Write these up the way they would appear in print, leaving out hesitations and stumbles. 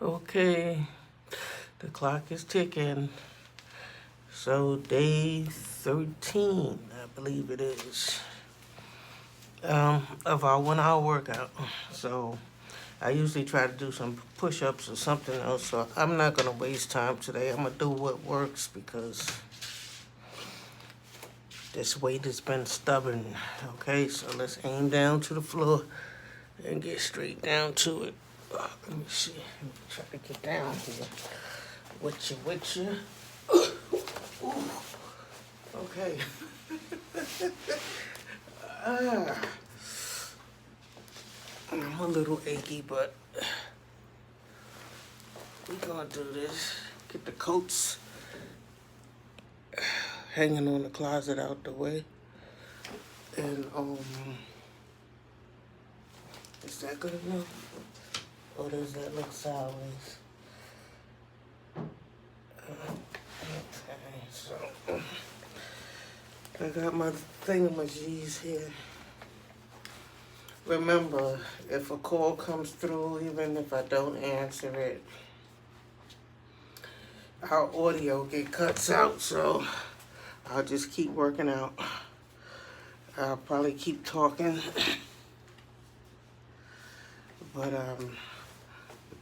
Okay, the clock is ticking. So day 13, I believe it is, of our 1 hour workout. So I usually try to do some push-ups or something else. So I'm not gonna waste time today. I'm gonna do what works because this weight has been stubborn. Okay, so let's aim down to the floor and get straight down to it. Let me see. Let me try to get down here. With you. Okay. I'm a little achy, but we're gonna do this. Get the coats hanging on the closet out the way. And, is that good enough? Or does that look sideways? Okay, so I got my thingamajiggies here. Remember, if a call comes through, even if I don't answer it, our audio get cuts out, so I'll just keep working out. I'll probably keep talking, but you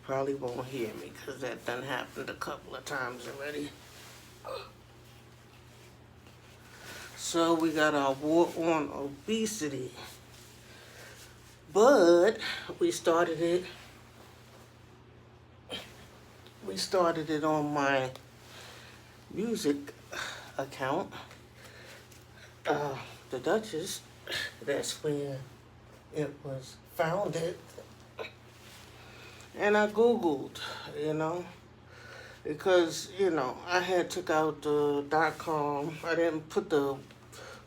probably won't hear me because that done happened a couple of times already. So we got our war on obesity, but we started it on my music account, the Duchess. That's where it was founded. And I Googled, because, I had took out the .com. I didn't put the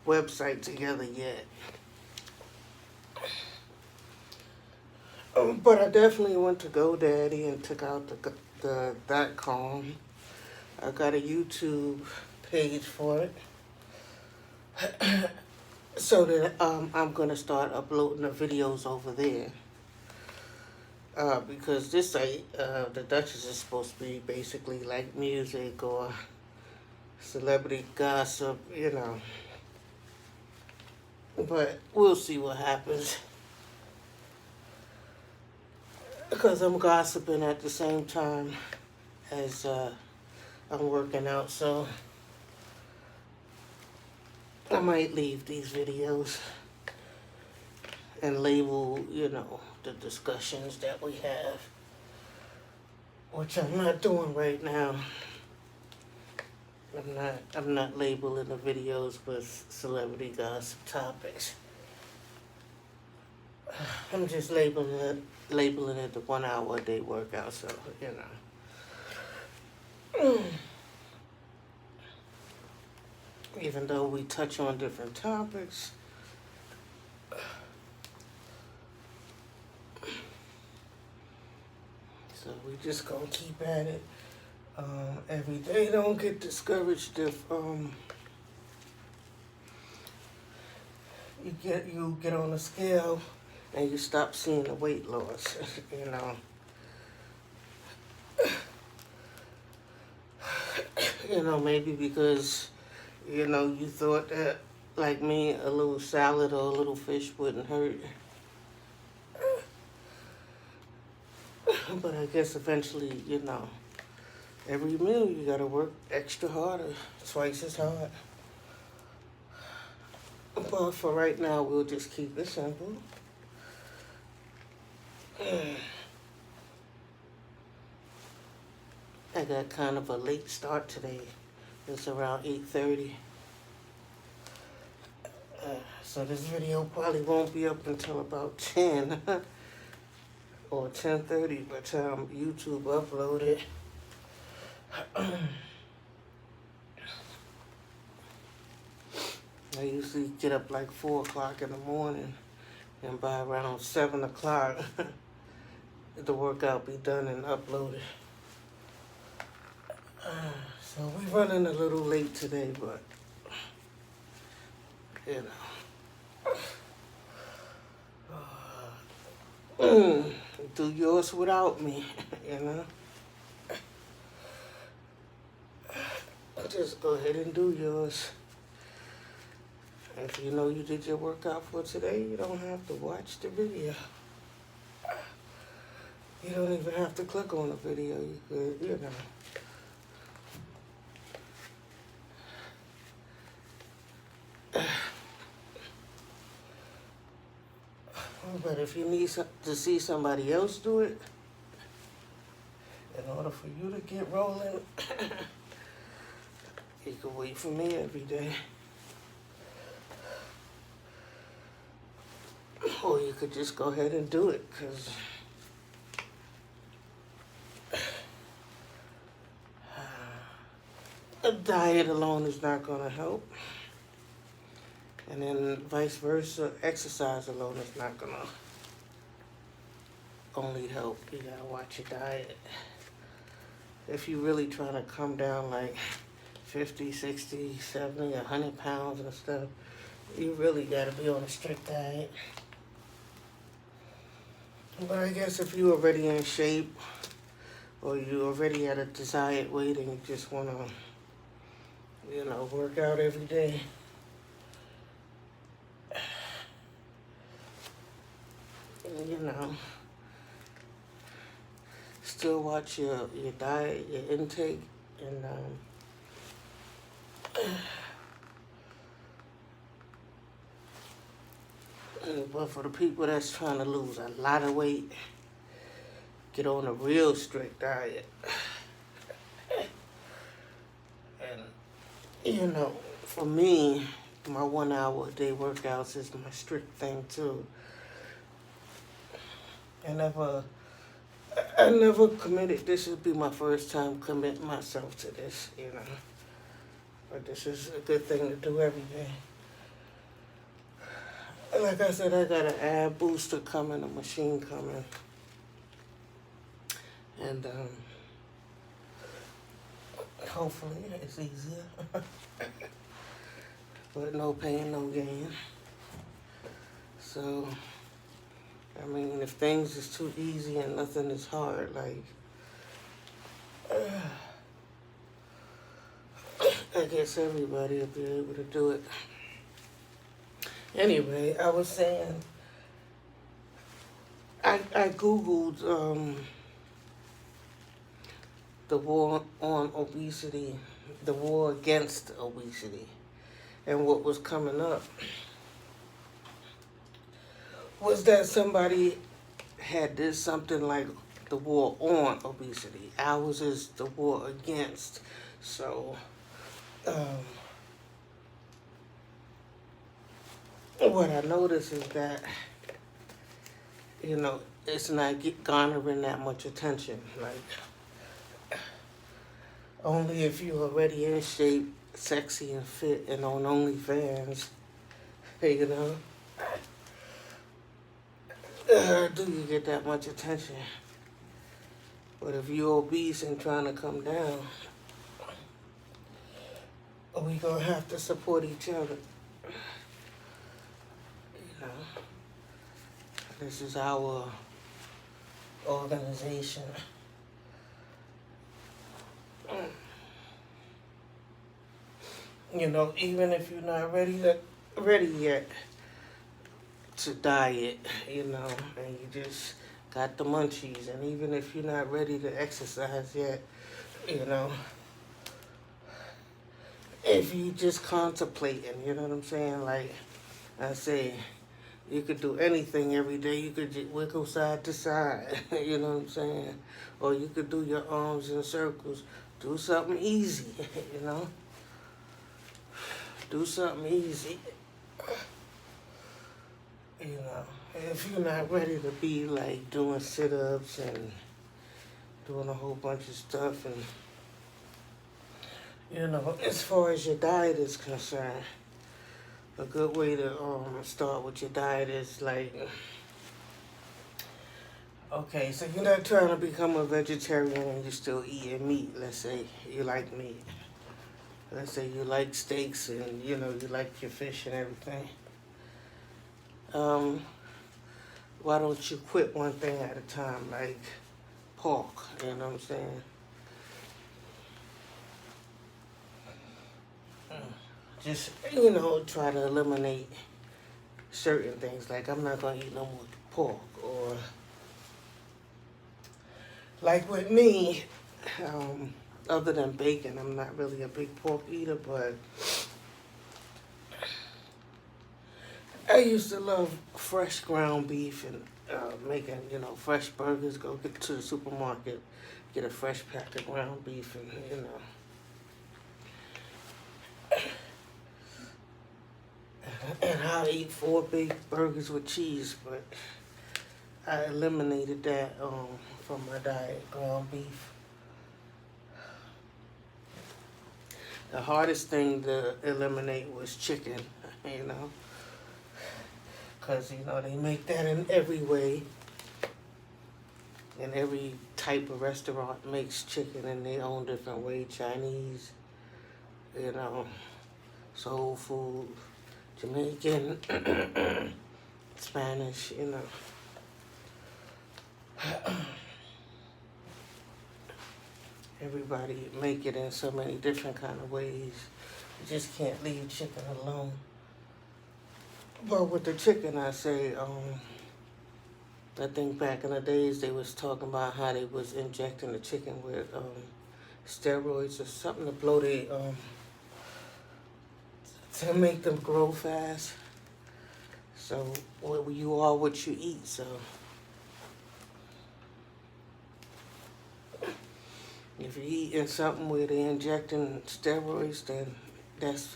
website together yet. But I definitely went to GoDaddy and took out the .com. I got a YouTube page for it. So that I'm going to start uploading the videos over there. Because this site, the Duchess, is supposed to be basically like music or celebrity gossip, But we'll see what happens. Because I'm gossiping at the same time as I'm working out, so I might leave these videos and label, the discussions that we have, which I'm not doing right now. I'm not labeling the videos with celebrity gossip topics. I'm just labeling it the 1 hour a day workout, so even though we touch on different topics, so we just gonna keep at it. Every day, don't get discouraged if you get on a scale and you stop seeing the weight loss, maybe because, you thought that, like me, a little salad or a little fish wouldn't hurt. But I guess eventually, every meal you gotta work extra harder, twice as hard. But for right now, we'll just keep it simple. I got kind of a late start today. It's around 8:30. So this video probably won't be up until about 10 or 10:30 by the time YouTube uploaded. I usually get up like 4 o'clock in the morning, and by around 7 o'clock, the workout be done and uploaded. So we're running a little late today, but, do yours without me, just go ahead and do yours. If you know you did your workout for today, you don't have to watch the video. You don't even have to click on the video. You could, you know. But if you need to see somebody else do it, in order for you to get rolling, you can wait for me every day. Or you could just go ahead and do it, because a diet alone is not going to help. And then vice versa, exercise alone is not going to only help. You got to watch your diet. If you're really trying to come down like 50, 60, 70, 100 pounds and stuff, you really got to be on a strict diet. But I guess if you're already in shape, or you already at a desired weight and you just want to, you know, work out every day, you know, still watch your diet, your intake, and but for the people that's trying to lose a lot of weight, get on a real strict diet. And, you know, for me, my 1 hour a day workouts is my strict thing too. I never committed. This would be my first time committing myself to this, you know. But this is a good thing to do every day. Like I said, I got an ab booster coming, a machine coming. And hopefully it's easier. But no pain, no gain. So, I mean, if things is too easy and nothing is hard, like, I guess everybody will be able to do it. Anyway, I was saying, I Googled the war on obesity, the war against obesity, and what was coming up was that somebody had did something like the war on obesity. Ours is the war against. So, what I noticed is that, you know, it's not garnering that much attention. Like, only if you're already in shape, sexy and fit, and on OnlyFans, you know, do you get that much attention. But if you're obese and trying to come down, we gonna have to support each other. You know, this is our organization. You know, even if you're not ready yet to diet, you know, and you just got the munchies, and even if you're not ready to exercise yet, you know, if you just contemplating, you know what I'm saying? Like I say, you could do anything every day. You could just wiggle side to side, you know what I'm saying? Or you could do your arms in circles. Do something easy, you know? Do something easy. You know, if you're not ready to be like doing sit-ups and doing a whole bunch of stuff, and you know, as far as your diet is concerned, a good way to start with your diet is like, okay, so you're not trying to become a vegetarian and you're still eating meat. Let's say you like meat. Let's say you like steaks and, you know, you like your fish and everything. Why don't you quit one thing at a time, like pork, you know what I'm saying? just, you know, try to eliminate certain things. Like, I'm not going to eat no more pork. Or, like with me, other than bacon, I'm not really a big pork eater, but I used to love fresh ground beef and making, you know, fresh burgers. Go get to the supermarket, get a fresh pack of ground beef, and, you know. And I'll eat 4 big burgers with cheese, but I eliminated that from my diet, ground beef. The hardest thing to eliminate was chicken, you know. Because, you know, they make that in every way. And every type of restaurant makes chicken in their own different way. Chinese, you know, soul food, Jamaican, Spanish, you know. Everybody make it in so many different kind of ways. You just can't leave chicken alone. But with the chicken, I say, I think back in the days they was talking about how they was injecting the chicken with steroids or something to blow the to make them grow fast. So you are what you eat. So if you're eating something where they're injecting steroids, then that's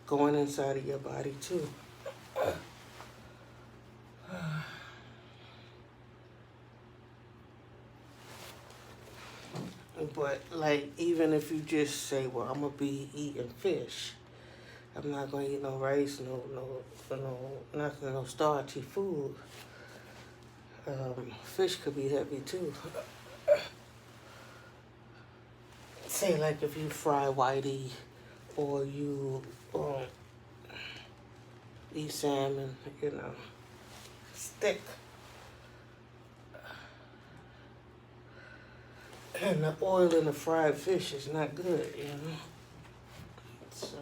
going inside of your body too. But like, even if you just say, well, I'm gonna be eating fish, I'm not gonna eat no rice, no nothing, no starchy food. Fish could be heavy too. Say like if you fry whitey, or you eat salmon, you know, stick. And the oil in the fried fish is not good, you know. So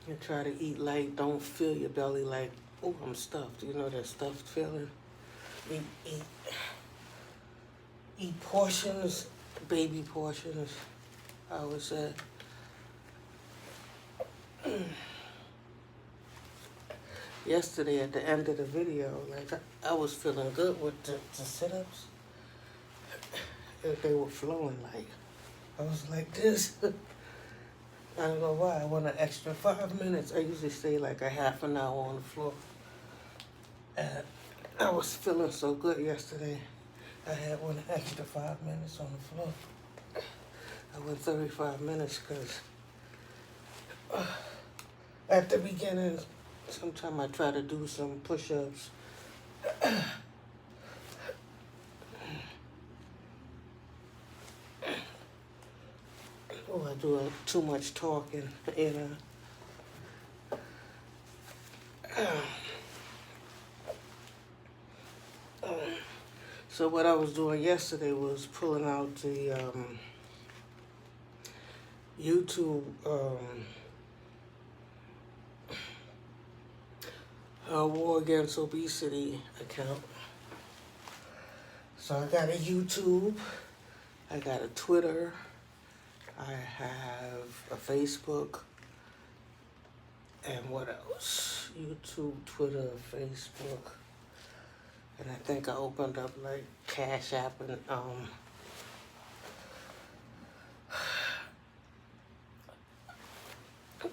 you try to eat light. Don't fill your belly like, oh, I'm stuffed. You know that stuffed feeling. Eat portions, baby portions, I would say. Yesterday at the end of the video, like I was feeling good with the sit-ups. They were flowing like, I was like this. I don't know why, I want an extra 5 minutes. I usually stay like a half an hour on the floor. And I was feeling so good yesterday. I had one extra 5 minutes on the floor. I went 35 minutes because at the beginning, sometimes I try to do some push-ups. Oh, I do too much talking, you know. So what I was doing yesterday was pulling out the YouTube War Against Obesity account. So I got a YouTube, I got a Twitter, I have a Facebook, and what else? YouTube, Twitter, Facebook, and I think I opened up like Cash App and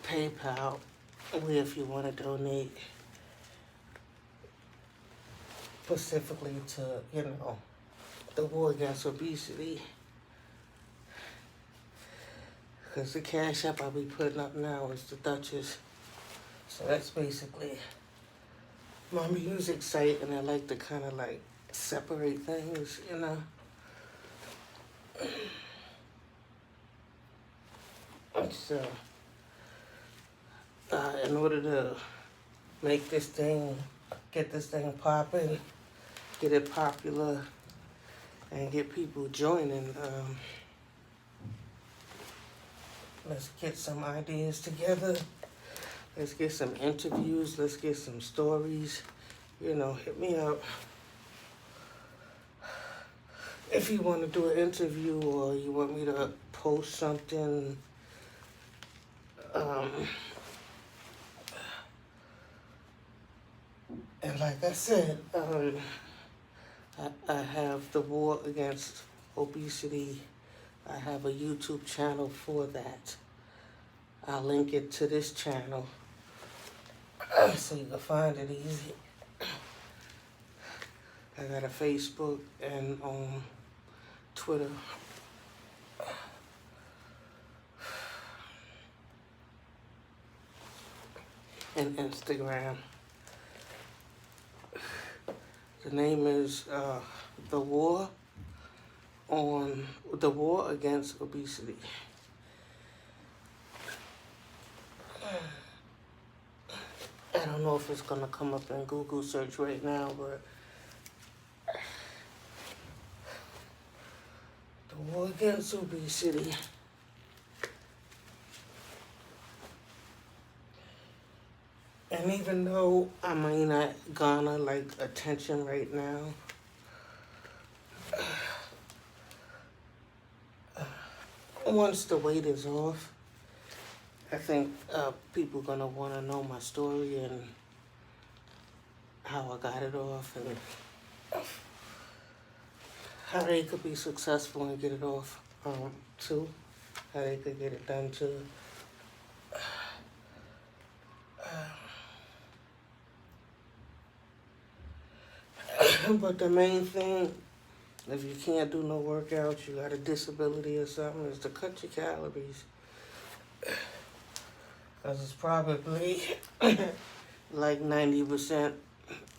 PayPal, where if you want to donate specifically to, you know, the war against obesity. Because the Cash App I'll be putting up now is the Duchess. So that's basically my music site, and I like to kind of like separate things, you know. So, in order to make this thing, get this thing popping, get it popular, and get people joining, Let's get some ideas together. Let's get some interviews. Let's get some stories. You know, hit me up. If you want to do an interview or you want me to post something, and like I said, I have the war against obesity. I have a YouTube channel for that. I'll link it to this channel so you can find it easy. I got a Facebook and Twitter. And Instagram. The name is the War Against Obesity. I don't know if it's gonna come up in Google search right now, but the War Against Obesity. And even though I may not garner like attention right now, once the weight is off, I think people are gonna want to know my story and how I got it off and how they could be successful and get it off too, how they could get it done too. But the main thing, if you can't do no workouts, you got a disability or something, is to cut your calories. Because it's probably like 90%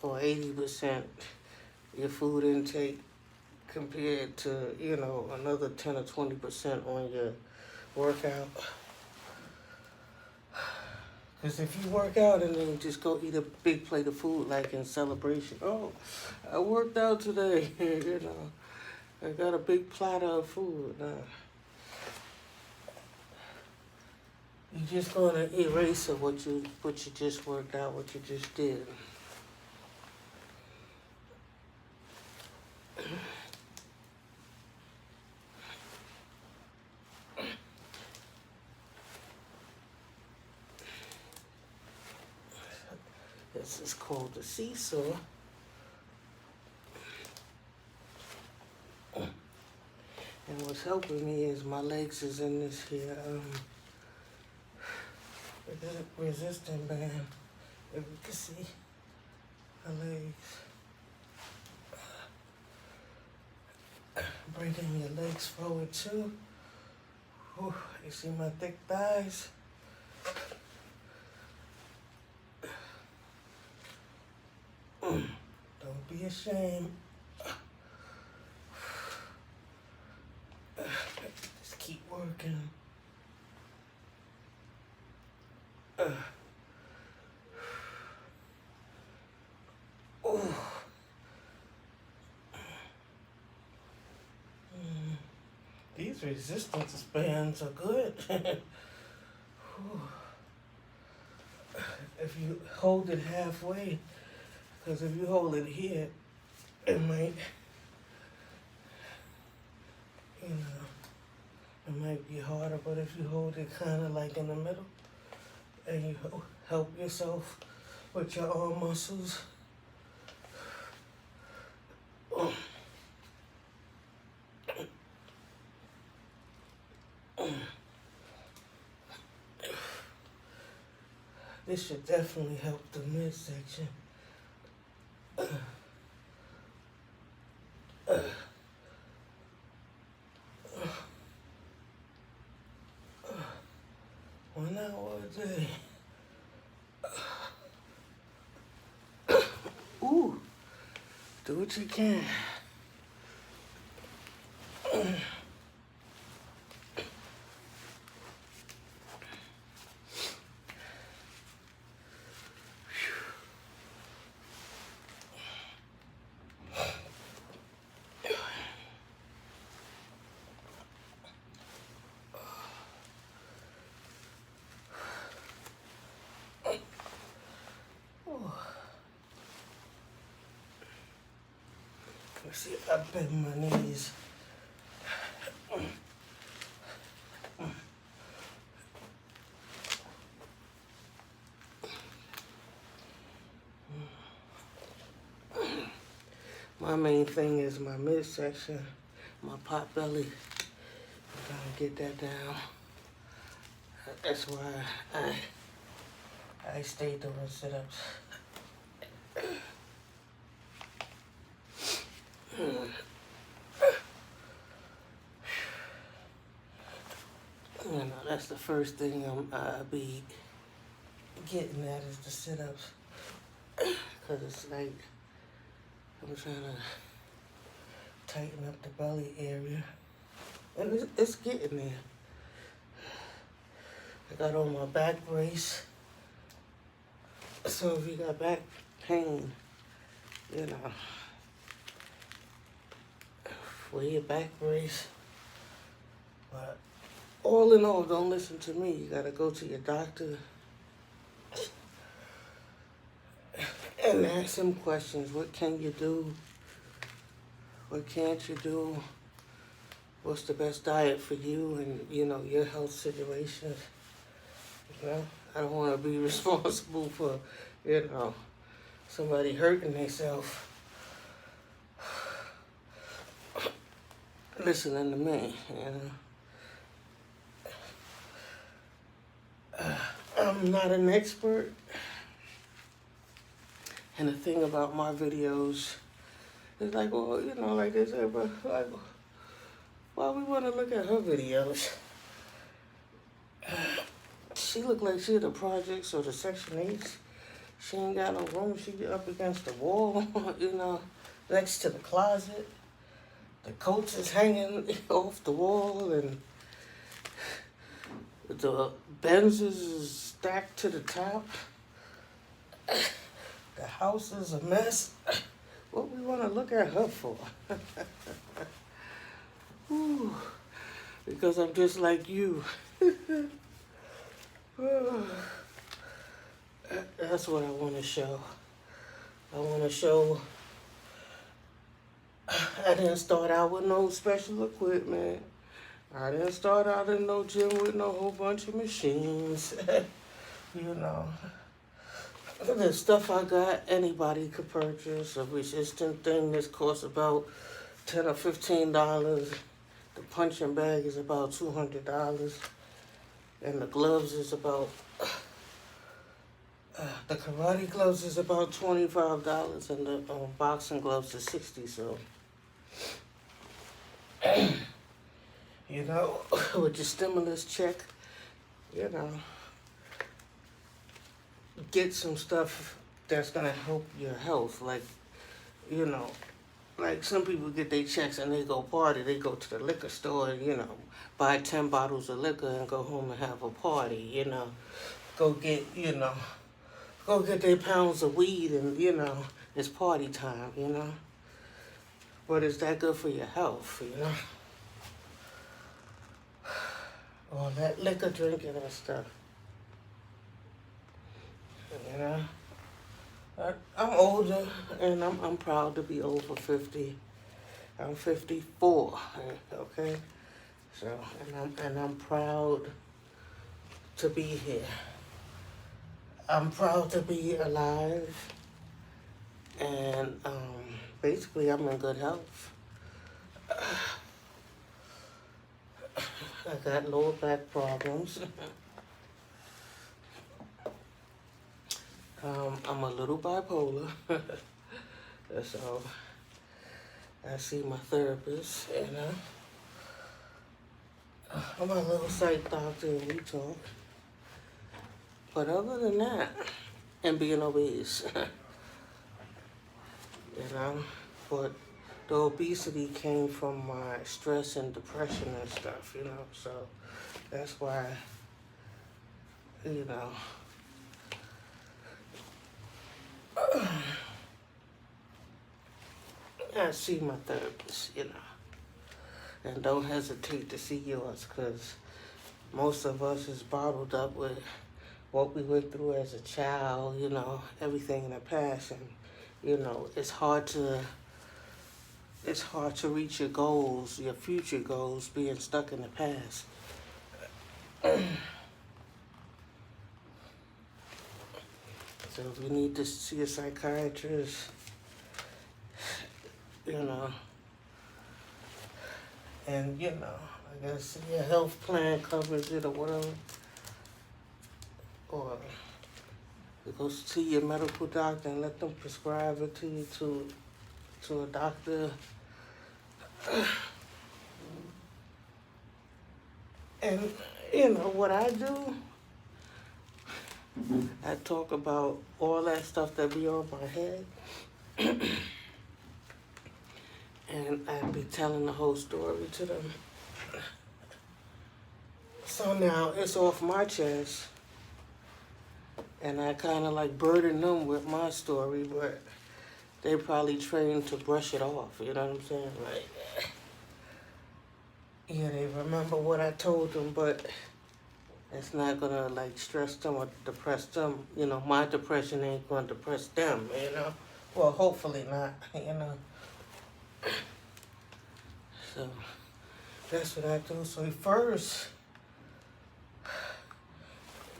or 80% your food intake compared to, you know, another 10 or 20% on your workout. Because if you work out and then just go eat a big plate of food like in celebration, oh, I worked out today, you know, I got a big platter of food. You're just going to erase what you just worked out, what you just did. This is called the seesaw. And what's helping me is my legs is in this here resistant band. If you can see my legs. Bringing your legs forward too. Whew, you see my thick thighs? Don't be ashamed. Just keep working. These resistance bands are good. If you hold it halfway, because if you hold it here, it might, you know, it might be harder, but if you hold it kind of like in the middle, and you help yourself with your arm muscles, this should definitely help the midsection. One hour a day. Ooh, do what you can. Let's see if I bend my knees. My main thing is my midsection, my pot belly. I'm trying to get that down. That's why I stay doing sit-ups. You know, that's the first thing I'll be getting at is the sit-ups. Because it's like, I'm trying to tighten up the belly area. And it's getting there. I got on my back brace. So if you got back pain, you know, wear your back brace. But all in all, don't listen to me. You gotta go to your doctor and ask him questions. What can you do? What can't you do? What's the best diet for you and, you know, your health situations? You know, I don't want to be responsible for, you know, somebody hurting themselves listening to me, you know. I'm not an expert. And the thing about my videos is like, well, you know, like they say, but like, why we want to look at her videos? She look like she the projects or the Section 8s. She ain't got no room. She up against the wall, you know, next to the closet. The coats is hanging off the wall, and the Benzes is stacked to the top. The house is a mess. What we want to look at her for? Ooh, because I'm just like you. That's what I want to show. I want to show I didn't start out with no special equipment. I didn't start out in no gym with no whole bunch of machines. You know. The stuff I got, anybody could purchase. A resistant thing that costs about $10 or $15. The punching bag is about $200. And the gloves is about, the karate gloves is about $25, and the boxing gloves is $60. So, you know, with your stimulus check, you know, get some stuff that's gonna help your health. Like, you know, like some people get their checks and they go party. They go to the liquor store and, you know, buy 10 bottles of liquor and go home and have a party, you know. Go get, you know, go get their pounds of weed and, you know, it's party time, you know. But is that good for your health, you know? All that liquor drinking and stuff. You know? I'm older, and I'm proud to be over 50. I'm 54, okay? So, and I'm proud to be here. I'm proud to be alive, and basically I'm in good health. I got lower back problems. I'm a little bipolar. So I see my therapist, you know. I'm a little psych doctor and we talk. But other than that, and being obese, you know, but the obesity came from my stress and depression and stuff, you know, so that's why, you know, I see my therapist, you know, and don't hesitate to see yours, because most of us is bottled up with what we went through as a child, you know, everything in the past, and, you know, it's hard to it's hard to reach your goals, your future goals, being stuck in the past. So if you need to see a psychiatrist, you know, and you know, I guess your health plan covers it or whatever, or you go see your medical doctor and let them prescribe it to you to a doctor. And you know what I do? I talk about all that stuff that be on my head. And I be telling the whole story to them. So now it's off my chest. And I kind of like burden them with my story, but they probably trained to brush it off. You know what I'm saying? Like, yeah, they remember what I told them, but it's not gonna like stress them or depress them. You know, my depression ain't gonna depress them, you know? Well, hopefully not, you know? So, that's what I do. So first,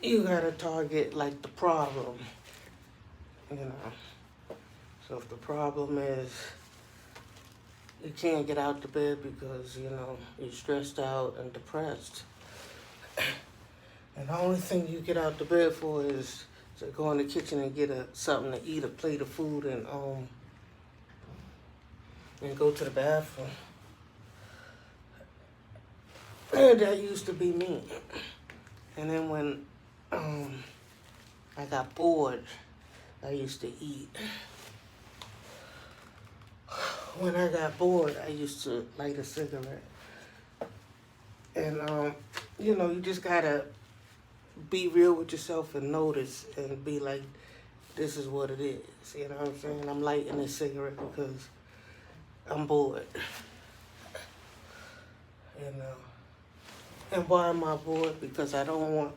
you gotta target like the problem, you know? So if the problem is you can't get out the bed because, you know, you're stressed out and depressed, and the only thing you get out the bed for is to go in the kitchen and get something to eat, a plate of food, and go to the bathroom. And that used to be me. And then when I got bored, I used to eat. When I got bored, I used to light a cigarette. And you know, you just gotta be real with yourself and notice and be like, this is what it is. You know what I'm saying? I'm lighting a cigarette because I'm bored. You know. And why am I bored? Because I don't want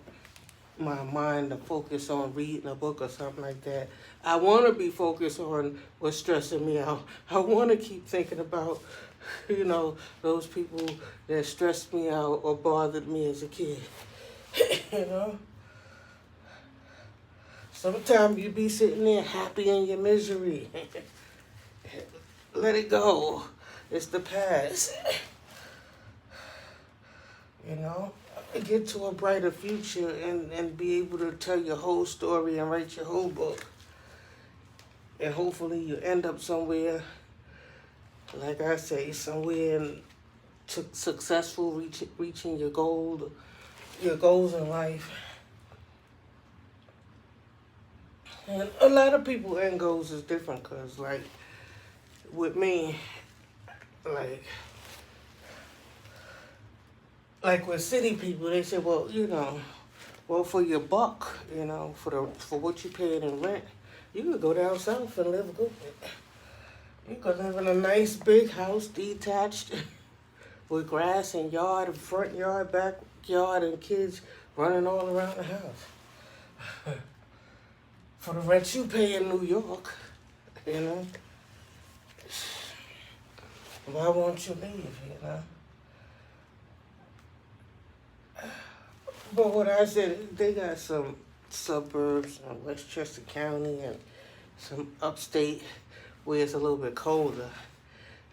my mind to focus on reading a book or something like that. I want to be focused on what's stressing me out. I want to keep thinking about, you know, those people that stressed me out or bothered me as a kid. You know? Sometimes you be sitting there happy in your misery. Let it go. It's the past. You know? Get to a brighter future and be able to tell your whole story and write your whole book. And hopefully you end up somewhere, like I say, somewhere successful, reaching your goals in life. And a lot of people end goals is different, because like with me, like with city people, they say, well, you know, well, for your buck, you know, for what you paying in rent, you could go down south and live good. You could live in a nice big house, detached, with grass and yard, front yard, backyard, and kids running all around the house. For the rent you pay in New York, you know. Why won't you leave, you know? But what I said, they got some suburbs in Westchester County and some upstate where it's a little bit colder.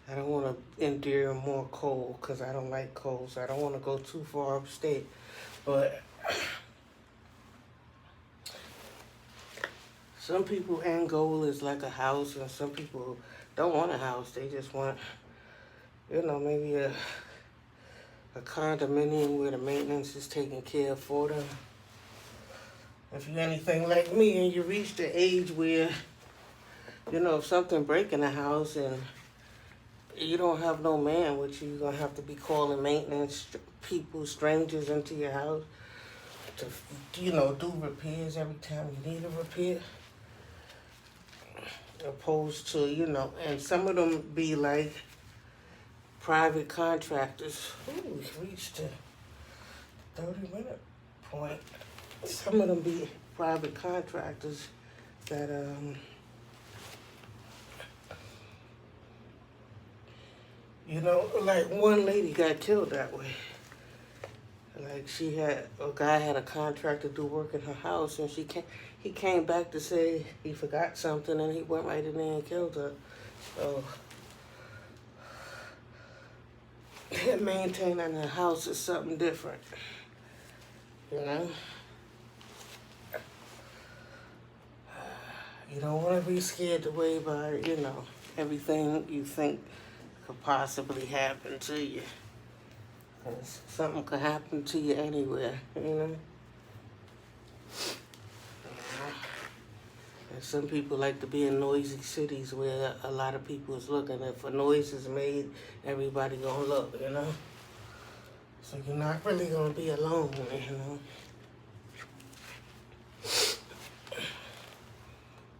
I don't want to endure more cold because I don't like cold, so I don't want to go too far upstate. But some people end goal is like a house, and some people don't want a house. They just want, you know, maybe a condominium where the maintenance is taken care of for them. If you're anything like me and you reach the age where, you know, if something break in the house and you don't have no man with you, you're going to have to be calling maintenance people, strangers into your house to, you know, do repairs every time you need a repair. Opposed to, you know, and some of them be like private contractors. Ooh, we reached the 30-minute point. Some of them be private contractors that You know, like one lady got killed that way. Like a guy had a contract to do work in her house, and he came back to say he forgot something, and he went right in there and killed her. So maintaining the house is something different, you know. You don't want to be scared away by, everything you think could possibly happen to you. 'Cause something could happen to you anywhere, you know. And some people like to be in noisy cities where a lot of people is looking. If a noise is made, everybody gonna look, you know. So you're not really gonna be alone, you know.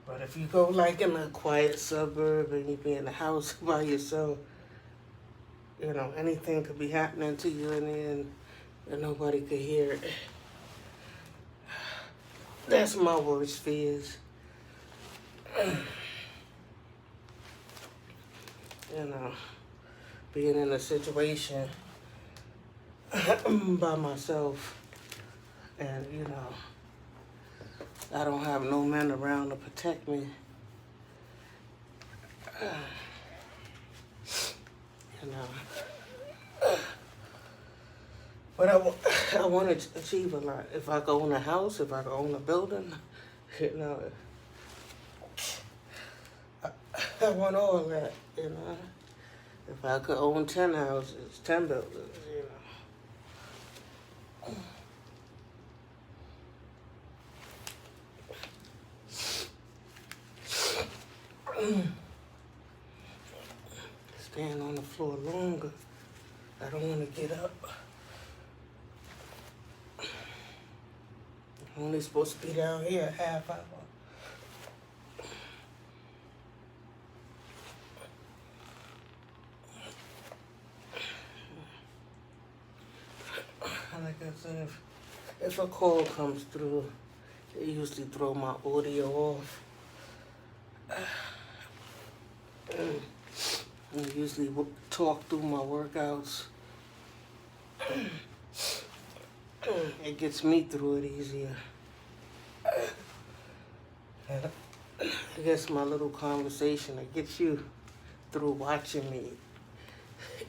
But if you go like in a quiet suburb and you be in the house by yourself, anything could be happening to you in there and nobody could hear it. That's my worst fears. Being in a situation by myself and, I don't have no men around to protect me. But I want to achieve a lot. If I could own a house, if I could own a building, I want all that, If I could own 10 houses, 10 buildings, Stand on the floor longer. I don't want to get up. I'm only supposed to be down here a half hour. Like I said, if a call comes through, they usually throw my audio off. I usually talk through my workouts. It gets me through it easier. And I guess my little conversation, it gets you through watching me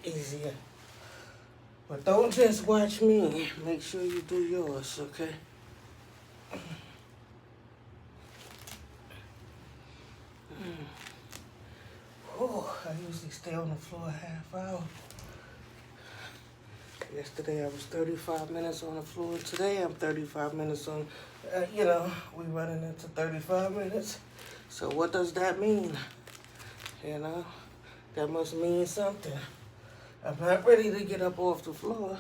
easier. But don't just watch me. Make sure you do yours, okay? Oh, I usually stay on the floor a half hour. Yesterday I was 35 minutes on the floor. Today I'm 35 minutes on, we running into 35 minutes. So what does that mean? That must mean something. I'm not ready to get up off the floor.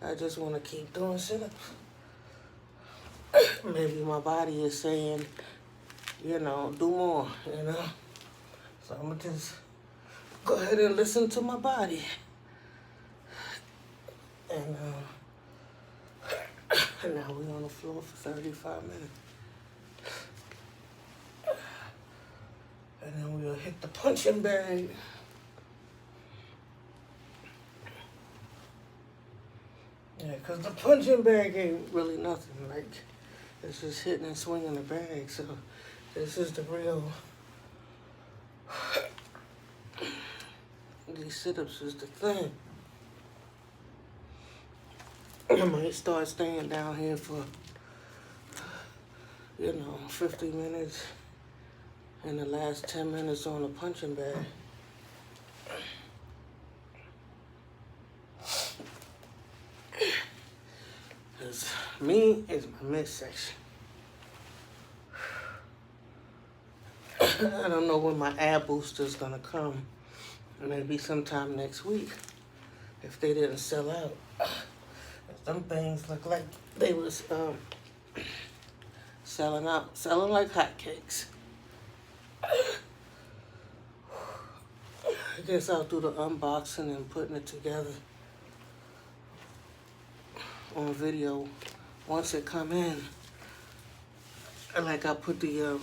I just want to keep doing sit-ups. Maybe my body is saying, do more, So I'm going to just go ahead and listen to my body. And now we're on the floor for 35 minutes. And then we'll hit the punching bag. Yeah, because the punching bag ain't really nothing. Like, it's just hitting and swinging the bag. So this is the real... These sit-ups is the thing. I might start staying down here for, 50 minutes and the last 10 minutes on the punching bag. Because me is my midsection. I don't know when my ab booster's gonna come. Maybe sometime next week if they didn't sell out. Some things look like they was selling like hotcakes. I guess I'll do the unboxing and putting it together on video once it come in. Like I put the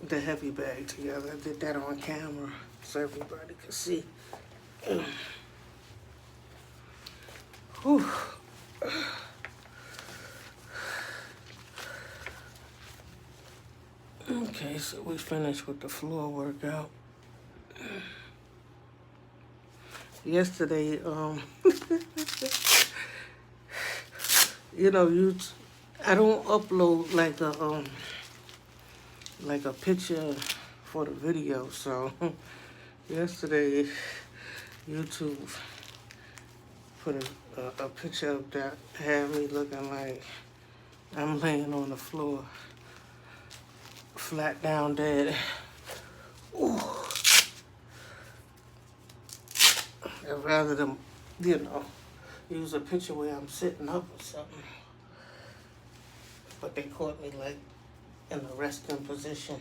the heavy bag together. I did that on camera so everybody could see. Whew. Okay, so we finished with the floor workout. Yesterday, you know, I don't upload like a picture for the video. So yesterday, YouTube put a picture up that had me looking like I'm laying on the floor, flat down dead. Ooh. Rather than, use a picture where I'm sitting up or something. But they caught me like in a resting position.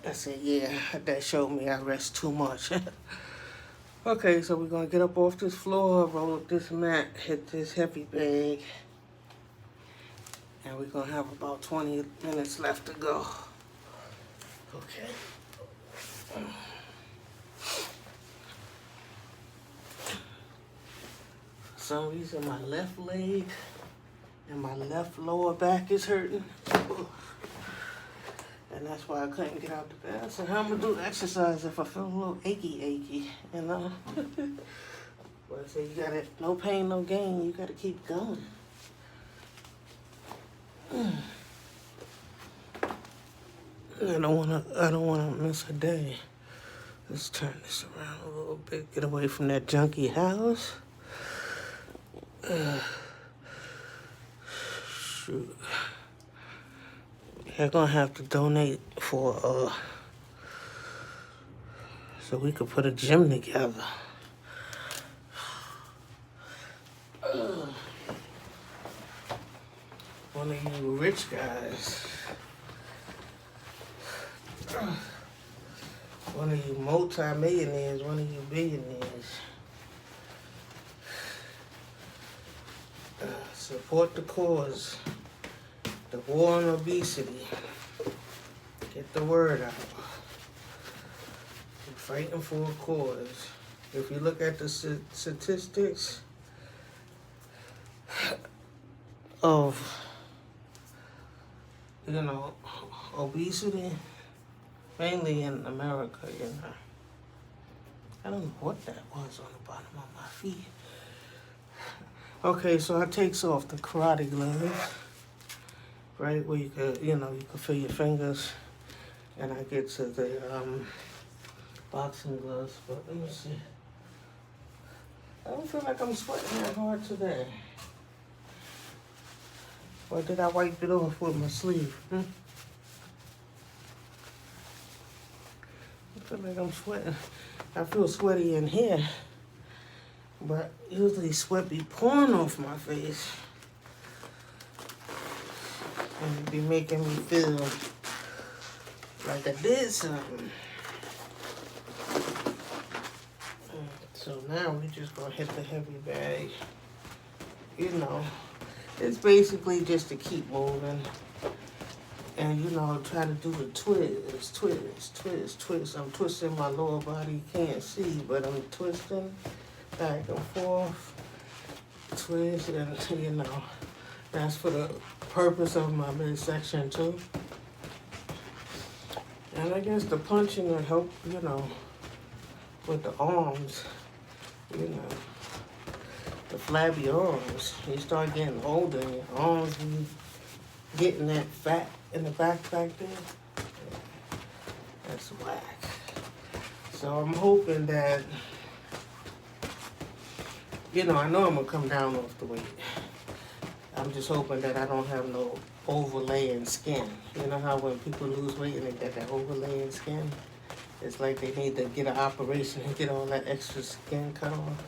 I said, yeah, that showed me I rest too much. Okay, so we're gonna get up off this floor, roll up this mat, hit this heavy bag, and we're gonna have about 20 minutes left to go. Okay. For some reason, my left leg and my left lower back is hurting. And that's why I couldn't get out the bed. I said, how am I gonna do exercise if I feel a little achy, you know? But I said, you gotta, no pain, no gain, you gotta keep going. I don't wanna miss a day. Let's turn this around a little bit, get away from that junky house. Shoot. They're gonna have to donate for so we could put a gym together. One of you rich guys, one of you multi-millionaires, one of you billionaires, support the cause, the war on obesity. Get the word out. We're fighting for a cause. If you look at the statistics of, obesity, mainly in America, I don't know what that was on the bottom of my feet. Okay, so I takes off the karate gloves, right, where you could, you could feel your fingers, and I get to the boxing gloves, but let me see. I don't feel like I'm sweating that hard today. Or did I wipe it off with my sleeve? I feel like I'm sweating. I feel sweaty in here, but usually sweat be pouring off my face. And it be making me feel like I did something. So now we just gonna hit the heavy bag. It's basically just to keep moving. And try to do the twist. I'm twisting my lower body, you can't see, but I'm twisting back and forth. Twist, and that's for the purpose of my midsection too. And I guess the punching will help, with the arms, the flabby arms. You start getting older and your arms be getting that fat in the back there. Yeah, that's whack. So I'm hoping that, I know I'm gonna come down off the weight. I'm just hoping that I don't have no overlaying skin. You know how when people lose weight and they get that overlaying skin? It's like they need to get an operation and get all that extra skin cut off.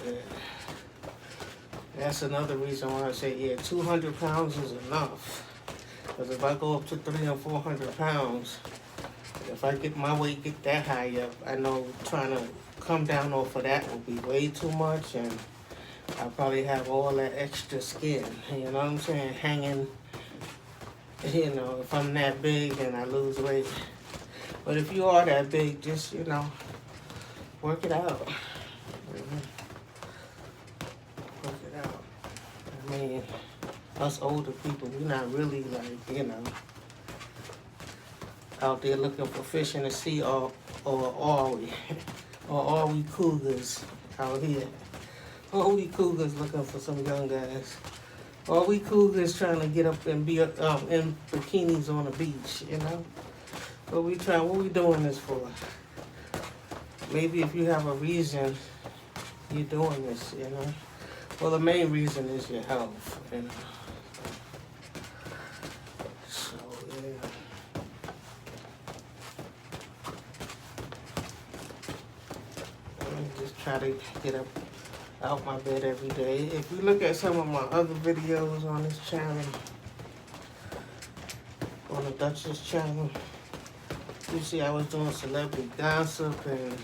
Yeah. That's another reason why I say, 200 pounds is enough. Because if I go up to 300 or 400 pounds, if I get my weight get that high up, I know trying to come down off of that will be way too much, and I'll probably have all that extra skin, you know what I'm saying, hanging You know, if I'm that big and I lose weight. But if you are that big, just, you know, work it out. Work it out. I mean, us older people, we're not really like, you know, out there looking for fish in the sea, or are we? Or are we cougars out here? Or are we cougars looking for some young guys? Or are we cougars trying to get up and be in bikinis on the beach, you know? What we doing this for? Maybe if you have a reason you're doing this, you know? Well, the main reason is your health, you know? So, yeah. I just try to get up out my bed every day. If you look at some of my other videos on this channel, on the Duchess channel, you see I was doing celebrity gossip, and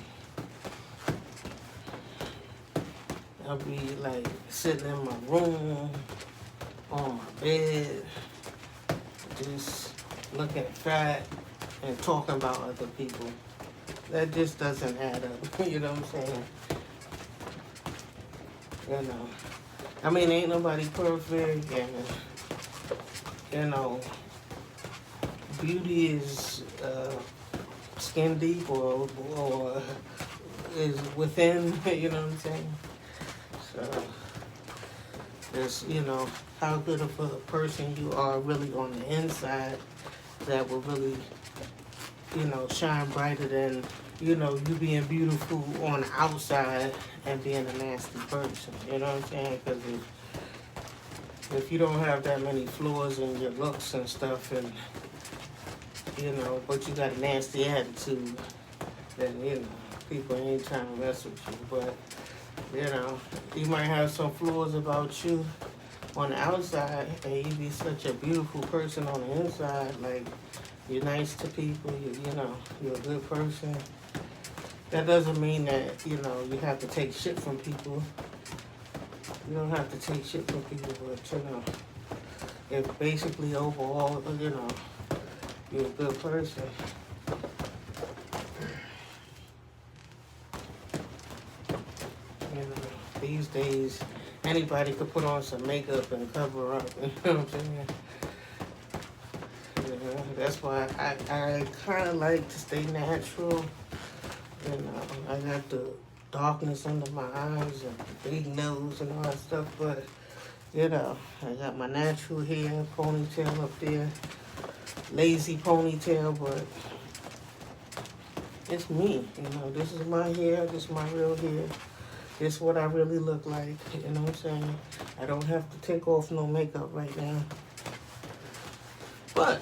I'll be like sitting in my room, on my bed, just looking fat and talking about other people. That just doesn't add up, you know what I'm saying? You know, I mean, ain't nobody perfect, and, you know, beauty is skin deep, or is within, you know what I'm saying? So, it's, you know, how good of a person you are really on the inside that will really, you know, shine brighter than, you know, you being beautiful on the outside and being a nasty person, you know what I'm saying? Because if you don't have that many flaws in your looks and stuff, and, you know, but you got a nasty attitude, then, you know, people ain't trying to mess with you. But, you know, you might have some flaws about you on the outside, and you be such a beautiful person on the inside, like, you're nice to people, you know, you're a good person. That doesn't mean that, you know, you have to take shit from people. You don't have to take shit from people, but, you know, if basically overall, you know, you're a good person. You know, these days, anybody could put on some makeup and cover up, you know what I'm saying? You know, that's why I kind of like to stay natural. You know, I got the darkness under my eyes and big nose and all that stuff, but, you know, I got my natural hair, ponytail up there, lazy ponytail, but it's me, you know, this is my hair, this is my real hair, this is what I really look like, you know what I'm saying? I don't have to take off no makeup right now, but,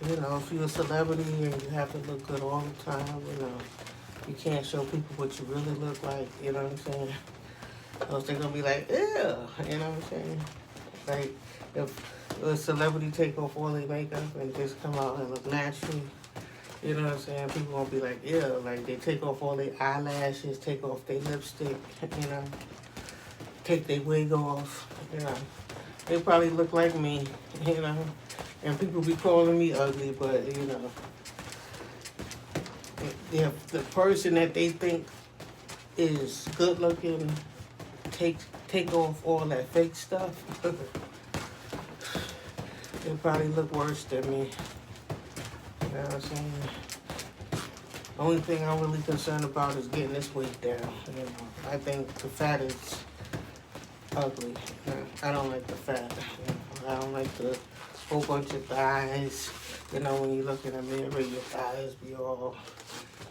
you know, if you're a celebrity and you have to look good all the time, you know, you can't show people what you really look like, you know what I'm saying? Else they're gonna be like, ew, you know what I'm saying? Like, if a celebrity take off all their makeup and just come out and look natural, you know what I'm saying? People gonna be like, ew, like they take off all their eyelashes, take off their lipstick, you know, take their wig off, you know. They probably look like me, you know. And people be calling me ugly, but, you know, if the person that they think is good looking take off all that fake stuff, they probably look worse than me. You know what I'm saying? Only thing I'm really concerned about is getting this weight down. You know, I think the fat is ugly. You know, I don't like the fat. You know, I don't like the whole bunch of thighs. You know, when you look in the mirror, your thighs be all,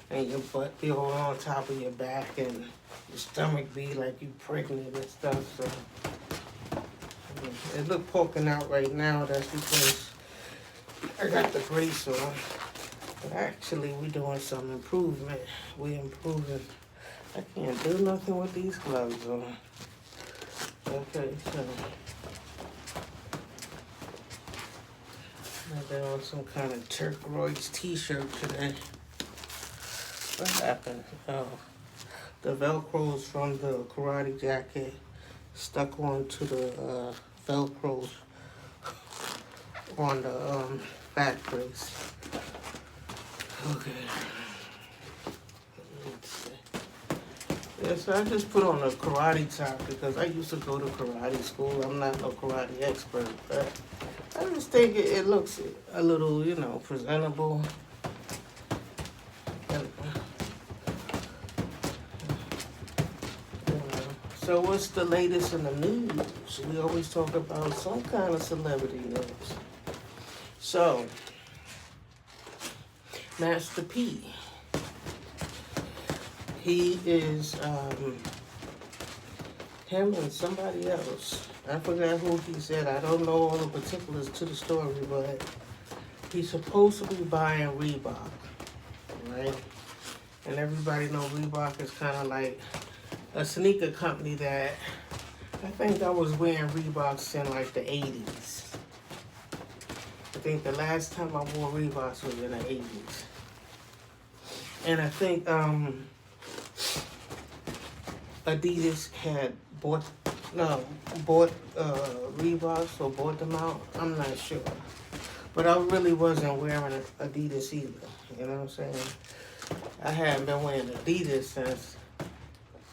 and your butt be all on top of your back, and your stomach be like you pregnant and stuff. So it look poking out right now. That's because I got the brace on. But actually, we doing some improvement. We improving. I can't do nothing with these gloves on. Okay, so I got on some kind of turquoise t-shirt today. What happened? Oh, the Velcros from the karate jacket stuck onto the Velcros on the back brace. Okay. Let's see. Yeah, so I just put on a karate top because I used to go to karate school. I'm not no karate expert, but I just think it looks a little, you know, presentable. And, you know. So what's the latest in the news? We always talk about some kind of celebrity news. So, Master P. He is, him and somebody else. I forgot who he said. I don't know all the particulars to the story, but he's supposed to be buying Reebok, right? And everybody knows Reebok is kind of like a sneaker company that I think I was wearing Reeboks in like the 80s. I think the last time I wore Reeboks was in the 80s. And I think Adidas had bought Reeboks or bought them out. I'm not sure. But I really wasn't wearing Adidas either. You know what I'm saying? I hadn't been wearing Adidas since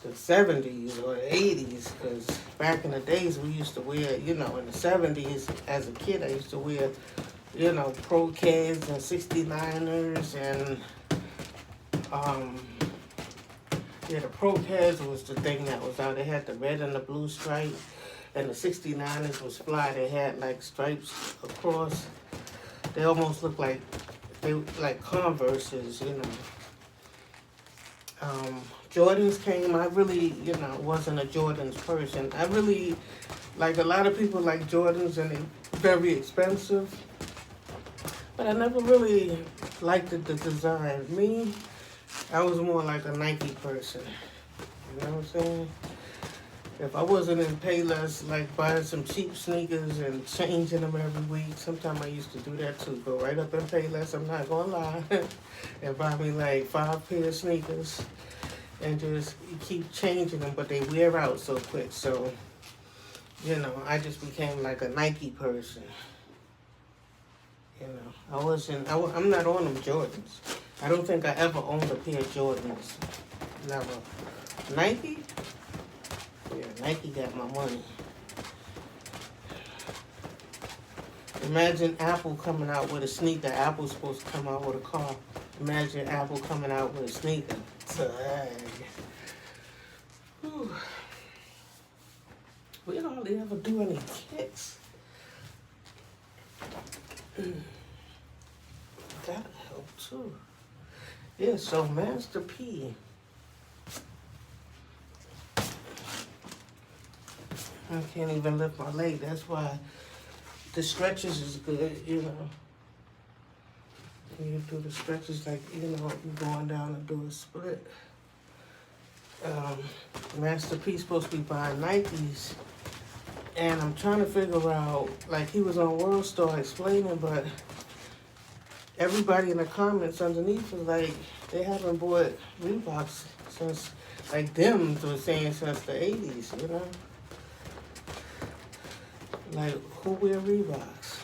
the 70s or the 80s, because back in the days we used to wear, you know, in the 70s as a kid I used to wear, you know, Pro Kids and 69ers and yeah, the Pro Kids was the thing that was out. They had the red and the blue stripe, and the 69ers was fly. They had like stripes across. They almost looked like Converses, you know. Jordans came. I really, you know, wasn't a Jordans person. I really, like a lot of people like Jordans, and they're very expensive. But I never really liked the design. Me, I was more like a Nike person. You know what I'm saying? If I wasn't in Payless, like buying some cheap sneakers and changing them every week, sometimes I used to do that too. Go right up in Payless, I'm not gonna lie, and buy me like 5 pair of sneakers and just keep changing them, but they wear out so quick. So, you know, I just became like a Nike person. You know, I'm not on them Jordans. I don't think I ever owned a pair of Jordans. Never. Nike? Yeah, Nike got my money. Imagine Apple coming out with a sneaker. Apple's supposed to come out with a car. Imagine Apple coming out with a sneaker. So, we don't really ever do any kicks. That'll help too. Yeah, so Master P. I can't even lift my leg. That's why the stretches is good, you know. When you do the stretches, like, you know, you're going down and do a split. Master P supposed to be buying Nikes. And I'm trying to figure out, like, he was on World Star explaining, but everybody in the comments underneath was like, they haven't bought Reeboks since, like, them was saying since the 80s, you know? Like, who wear Reeboks?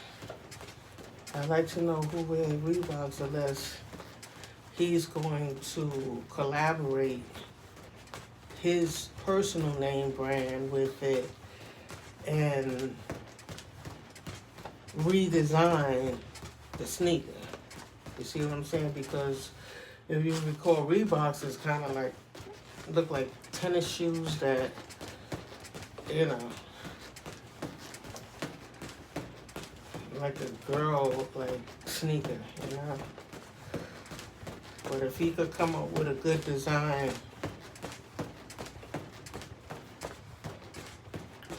I'd like to know who wears Reeboks, unless he's going to collaborate his personal name brand with it and redesign the sneaker. You see what I'm saying? Because if you recall, Reeboks is kind of like, look like tennis shoes that, you know, like a girl, like, sneaker, you know? But if he could come up with a good design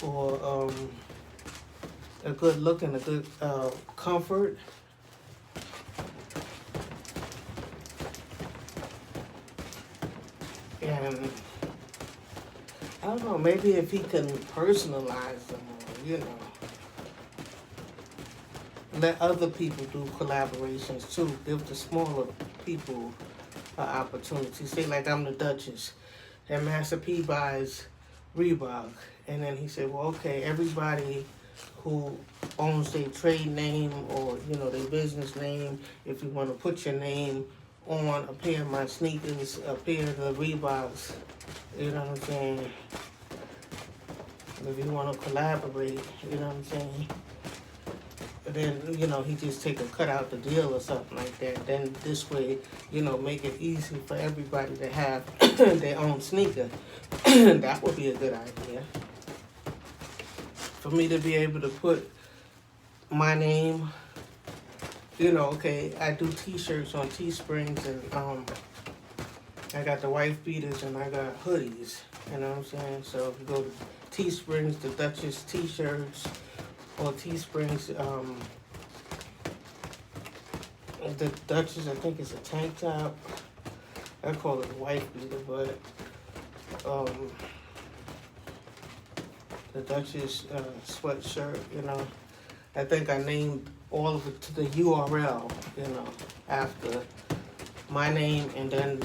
or a good look and a good comfort, and I don't know, maybe if he can personalize them, or, you know, let other people do collaborations too. Give the smaller people an opportunity. Say like I'm the Duchess, and Master P buys Reebok, and then he said, well, okay, everybody who owns their trade name or, their business name. If you want to put your name on a pair of my sneakers, a pair of the Reeboks, you know what I'm saying? If you want to collaborate, you know what I'm saying? Then, he just take a cut out the deal or something like that. Then this way, make it easy for everybody to have their own sneaker. That would be a good idea. For me to be able to put my name, okay, I do t-shirts on Teesprings, and I got the wife beaters and I got hoodies, you know what I'm saying? So if you go to Teesprings, the Duchess t-shirts, or Teesprings, the Duchess, I think it's a tank top. I call it a wife beater, but the Duchess sweatshirt, I think I named all of it to the URL, after my name, and then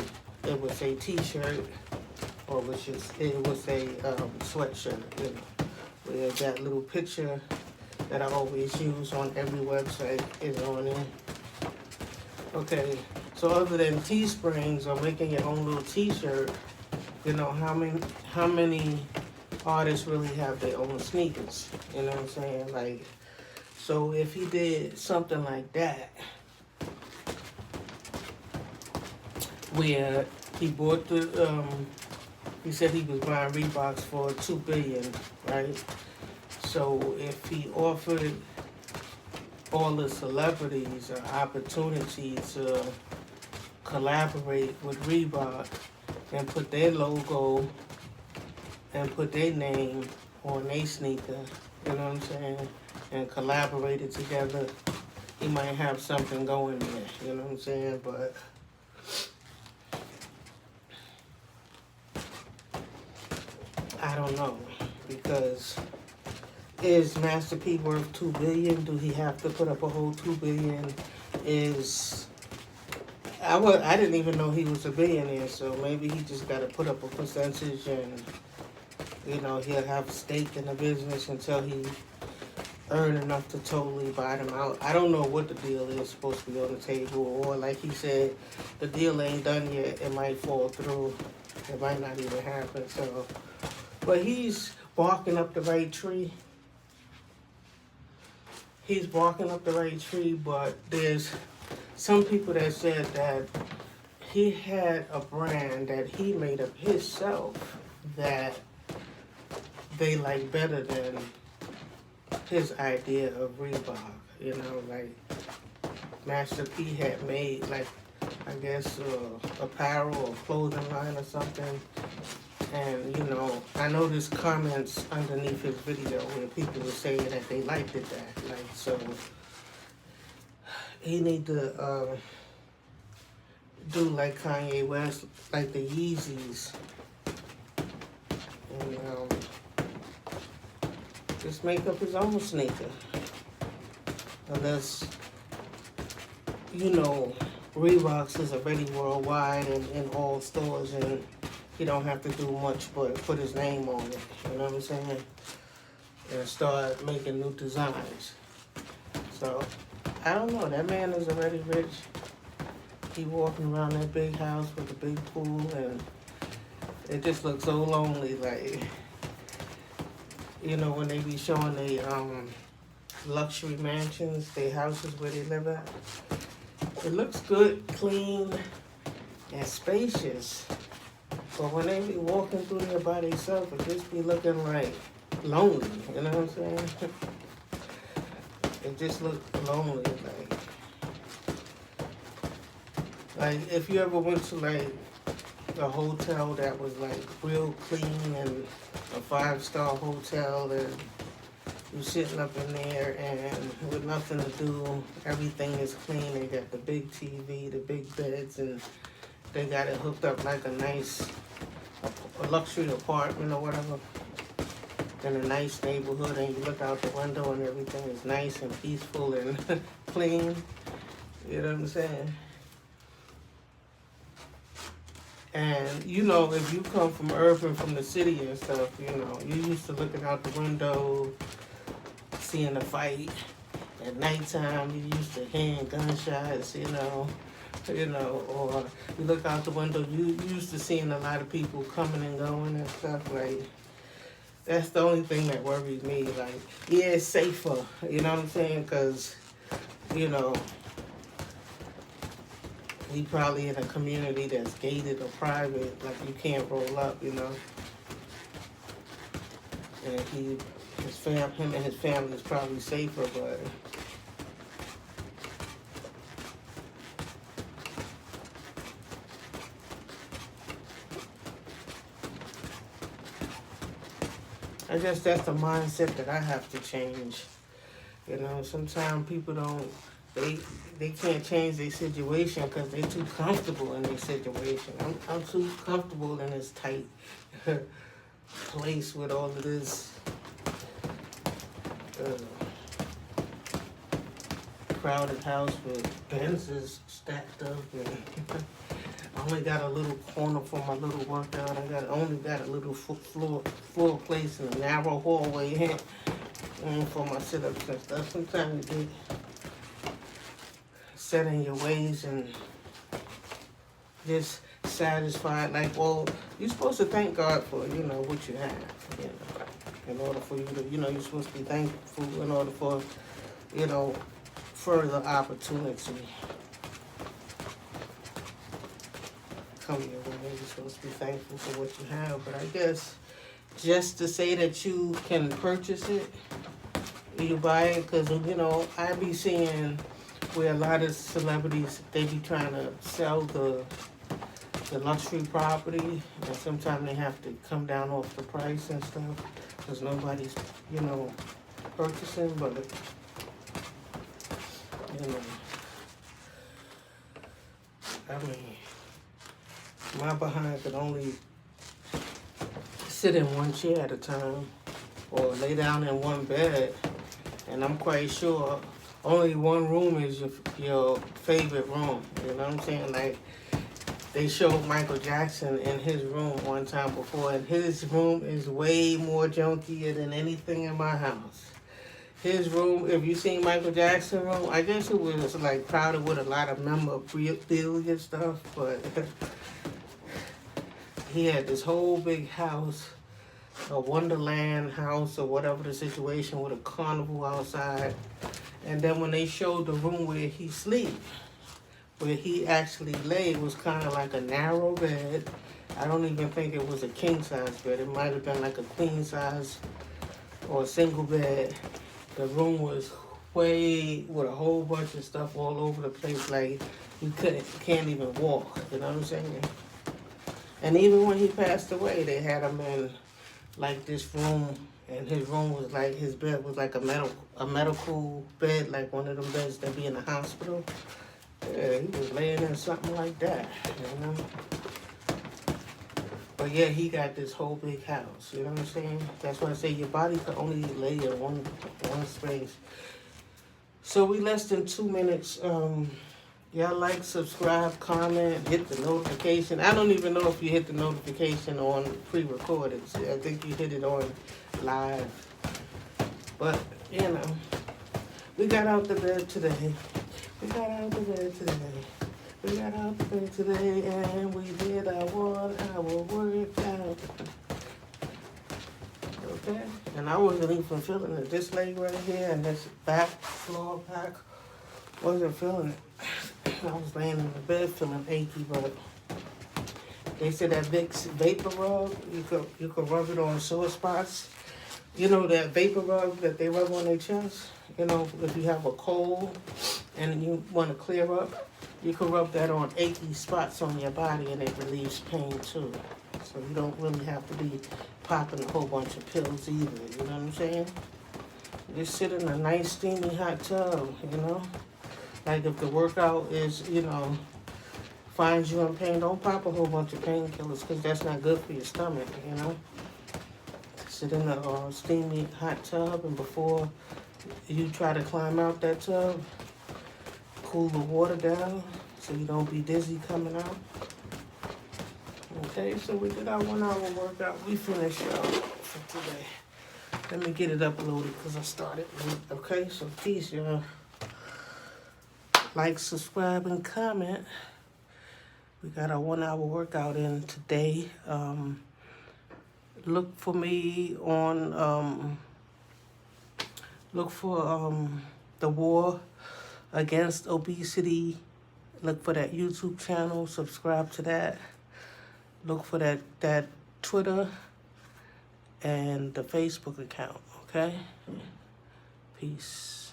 it was a t-shirt, or it was a sweatshirt, where that little picture that I always use on every website is on it. Okay, so other than Teesprings or making your own little t-shirt, how many artists really have their own sneakers? You know what I'm saying? Like, so if he did something like that, where he bought he said he was buying Reeboks for $2 billion, right? So if he offered all the celebrities an opportunity to collaborate with Reebok and put their logo and put their name on their sneaker, you know what I'm saying, and collaborate it together, he might have something going there, you know what I'm saying? But I don't know, because is Master P worth $2 billion? Do he have to put up a whole $2 billion? I didn't even know he was a billionaire, so maybe he just got to put up a percentage, and he'll have a stake in the business until he earn enough to totally buy them out. I don't know what the deal is supposed to be on the table, or like he said, the deal ain't done yet. It might fall through. It might not even happen. So, but he's barking up the right tree. He's barking up the right tree, but there's some people that said that he had a brand that he made up himself that they like better than his idea of Reebok. Like Master P had made, like, I guess, apparel or clothing line or something. And, I noticed comments underneath his video where people were saying that they liked it that. Like, so he need to do like Kanye West, like the Yeezys. And just make up his own sneaker. Unless, Reeboks is already worldwide and in all stores, and he don't have to do much but put his name on it, you know what I'm saying? And start making new designs. So, I don't know, that man is already rich. He walking around that big house with a big pool, and it just looks so lonely, like, when they be showing they luxury mansions, their houses where they live at. It looks good, clean, and spacious. But when they be walking through there by themselves, it just be looking like lonely, you know what I'm saying? It just looks lonely, like if you ever went to like a hotel that was like real clean and a 5-star hotel, and you're sitting up in there and with nothing to do, everything is clean. They got the big TV, the big beds, and they got it hooked up like a nice a luxury apartment or whatever in a nice neighborhood, and you look out the window and everything is nice and peaceful and clean. You know what I'm saying? And, if you come from urban, from the city and stuff, you're used to looking out the window, seeing the fight. At nighttime, you used to hearing gunshots, or you look out the window, you used to seeing a lot of people coming and going and stuff. Like, that's the only thing that worries me. Like, yeah, it's safer, you know what I'm saying? Because, you know, he probably in a community that's gated or private, like you can't roll up, you know. And him and his family is probably safer, but I guess that's the mindset that I have to change. You know, sometimes people they can't change their situation because they're too comfortable in their situation. I'm too comfortable in this tight place with all of this crowded house with Benzes stacked up. And I only got a little corner for my little workout. I only got a little floor place in a narrow hallway for my sit-ups and stuff. Sometimes you get set in your ways and just satisfied. Like, well, you're supposed to thank God for, what you have. In order for you to, you're supposed to be thankful in order for, further opportunity come your way. You're supposed to be thankful for what you have. But I guess just to say that you can purchase it, you buy it, because, I be seeing where a lot of celebrities, they be trying to sell the luxury property, and sometimes they have to come down off the price and stuff, because nobody's, purchasing, but, I mean, my behind could only sit in one chair at a time, or lay down in one bed, and I'm quite sure only one room is your favorite room. You know what I'm saying? Like, they showed Michael Jackson in his room one time before, and his room is way more junkier than anything in my house. His room, if you seen Michael Jackson's room, I guess it was like crowded with a lot of memorabilia stuff, but he had this whole big house, a Wonderland house or whatever the situation, with a carnival outside. And then when they showed the room where he sleep, where he actually lay, it was kind of like a narrow bed. I don't even think it was a king size bed. It might have been like a queen size or a single bed. The room was way with a whole bunch of stuff all over the place. Like, you can't even walk. You know what I'm saying? And even when he passed away, they had him in like this room, and his room was like, his bed was like a medical bed, like one of them beds that be in the hospital. Yeah, he was laying in something like that, But yeah, he got this whole big house, you know what I'm saying? That's why I say your body can only lay in one space. So we less than 2 minutes. Y'all like, subscribe, comment, hit the notification. I don't even know if you hit the notification on pre-recorded. I think you hit it on live. But, we got out the bed today. We got out the bed today, and we did our 1 hour workout. Okay? And I wasn't even feeling it. This leg right here and this floor back, wasn't feeling it. I was laying in the bed feeling achy, but they said that Vicks vapor rub, you could rub it on sore spots. You know that vapor rub that they rub on their chest? If you have a cold and you want to clear up, you can rub that on achy spots on your body, and it relieves pain too. So you don't really have to be popping a whole bunch of pills either, you know what I'm saying? Just sit in a nice steamy hot tub, Like, if the workout is, finds you in pain, don't pop a whole bunch of painkillers, because that's not good for your stomach, Sit in a steamy hot tub, and before you try to climb out that tub, cool the water down so you don't be dizzy coming out. Okay, so we did our 1 hour workout. We finished for today. Let me get it uploaded because I started late. Okay, so peace, y'all. Like, subscribe, and comment. We got a 1 hour workout in today. Look for me on, look for the war against obesity. Look for that YouTube channel. Subscribe to that. Look for that Twitter and the Facebook account. Okay? Peace.